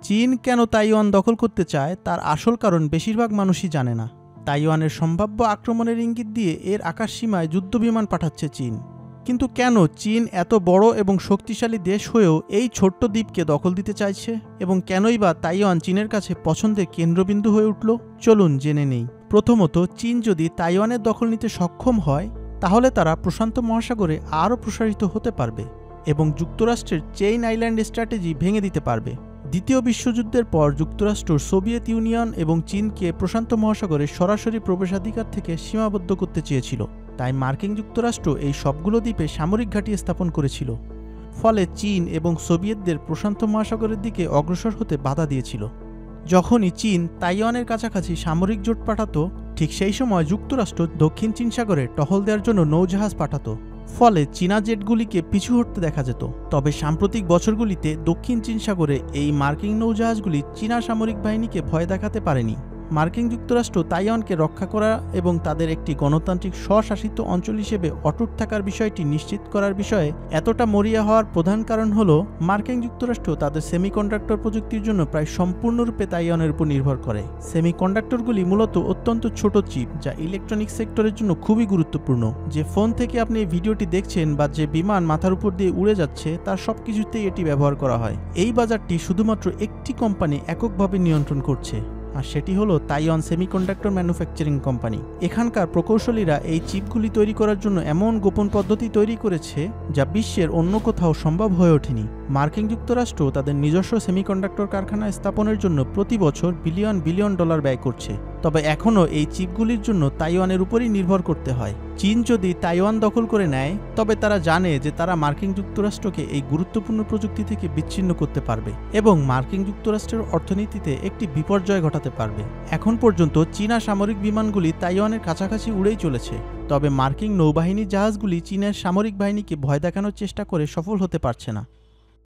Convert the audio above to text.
চীন কেন তাইওয়ান দখল করতে চায় তার আসল কারণ বেশিরভাগ মানুষই জানে না। তাইওয়ানের সম্ভাব্য আক্রমণের ইঙ্গিত দিয়ে এর আকাশসীমায় যুদ্ধবিমান পাঠাচ্ছে চীন। কিন্তু কেন চীন এত বড় এবং শক্তিশালী দেশ হয়েও এই ছোট্ট দ্বীপকে দখল দিতে চাইছে, এবং কেনই বা তাইওয়ান চীনের কাছে পছন্দের কেন্দ্রবিন্দু হয়ে উঠল, চলুন জেনে নেই। প্রথমত, চীন যদি তাইওয়ানের দখল নিতে সক্ষম হয় তাহলে তারা প্রশান্ত মহাসাগরে আরও প্রসারিত হতে পারবে এবং যুক্তরাষ্ট্রের চেইন আইল্যান্ড স্ট্র্যাটেজি ভেঙে দিতে পারবে। দ্বিতীয় বিশ্বযুদ্ধের পর যুক্তরাষ্ট্র সোভিয়েত ইউনিয়ন এবং চীনকে প্রশান্ত মহাসাগরে সরাসরি প্রবেশাধিকার থেকে সীমাবদ্ধ করতে চেয়েছিল, তাই মার্কিন যুক্তরাষ্ট্র এই সবগুলো দ্বীপে সামরিক ঘাঁটি স্থাপন করেছিল। ফলে চীন এবং সোভিয়েতদের প্রশান্ত মহাসাগরের দিকে অগ্রসর হতে বাধা দিয়েছিল। যখনই চীন তাইওয়ানের কাছাকাছি সামরিক জোট পাঠাতো, ঠিক সেই সময় যুক্তরাষ্ট্র দক্ষিণ চীন সাগরে টহল দেওয়ার জন্য নৌজাহাজ পাঠাতো। ফলে চীনা জেটগুলিকে পিছু হটতে দেখা যেত। তবে সাম্প্রতিক বছরগুলিতে দক্ষিণ চীন সাগরে এই মার্কিন নৌজাহাজগুলি চীনা সামরিক বাহিনীকে ভয় দেখাতে পারেনি। মার্কিন যুক্তরাষ্ট্র তাইওয়ানকে রক্ষা করা এবং তাদের একটি গণতান্ত্রিক স্বশাসিত অঞ্চল হিসেবে অটুট থাকার বিষয়টি নিশ্চিত করার বিষয়ে এতটা মরিয়া হওয়ার প্রধান কারণ হল মার্কিন যুক্তরাষ্ট্র তাদের সেমিকন্ডাক্টর প্রযুক্তির জন্য প্রায় সম্পূর্ণরূপে তাইওয়ানের উপর নির্ভর করে। সেমিকন্ডাক্টরগুলি মূলত অত্যন্ত ছোট চিপ, যা ইলেকট্রনিক সেক্টরের জন্য খুবই গুরুত্বপূর্ণ। যে ফোন থেকে আপনি এই ভিডিওটি দেখছেন বা যে বিমান মাথার উপর দিয়ে উড়ে যাচ্ছে, তার সবকিছুতেই এটি ব্যবহার করা হয়। এই বাজারটি শুধুমাত্র একটি কোম্পানি এককভাবে নিয়ন্ত্রণ করছে, আর সেটি হলো তাইওয়ান সেমিকন্ডাক্টর ম্যানুফ্যাকচারিং কোম্পানি। এখানকার প্রকৌশলীরা এই চিপগুলি তৈরি করার জন্য এমন গোপন পদ্ধতি তৈরি করেছে যা বিশ্বের অন্য কোথাও সম্ভব হয়ে ওঠেনি। মার্কিন যুক্তরাষ্ট্র তাদের নিজস্ব সেমিকন্ডাক্টর কারখানা স্থাপনের জন্য প্রতি বছর বিলিয়ন বিলিয়ন ডলার ব্যয় করছে, তবে এখনও এই চিপগুলির জন্য তাইওয়ানের উপরই নির্ভর করতে হয়। চীন যদি তাইওয়ান দখল করে নেয়, তবে তারা জানে যে তারা মার্কিন যুক্তরাষ্ট্রকে এই গুরুত্বপূর্ণ প্রযুক্তি থেকে বিচ্ছিন্ন করতে পারবে এবং মার্কিন যুক্তরাষ্ট্রের অর্থনীতিতে একটি বিপর্যয় ঘটাতে পারবে। এখন পর্যন্ত চীনা সামরিক বিমানগুলি তাইওয়ানের কাছাকাছি উড়েই চলেছে, তবে মার্কিন নৌবাহিনীর জাহাজগুলি চীনের সামরিক বাহিনীকে ভয় দেখানোর চেষ্টা করে সফল হতে পারছে না।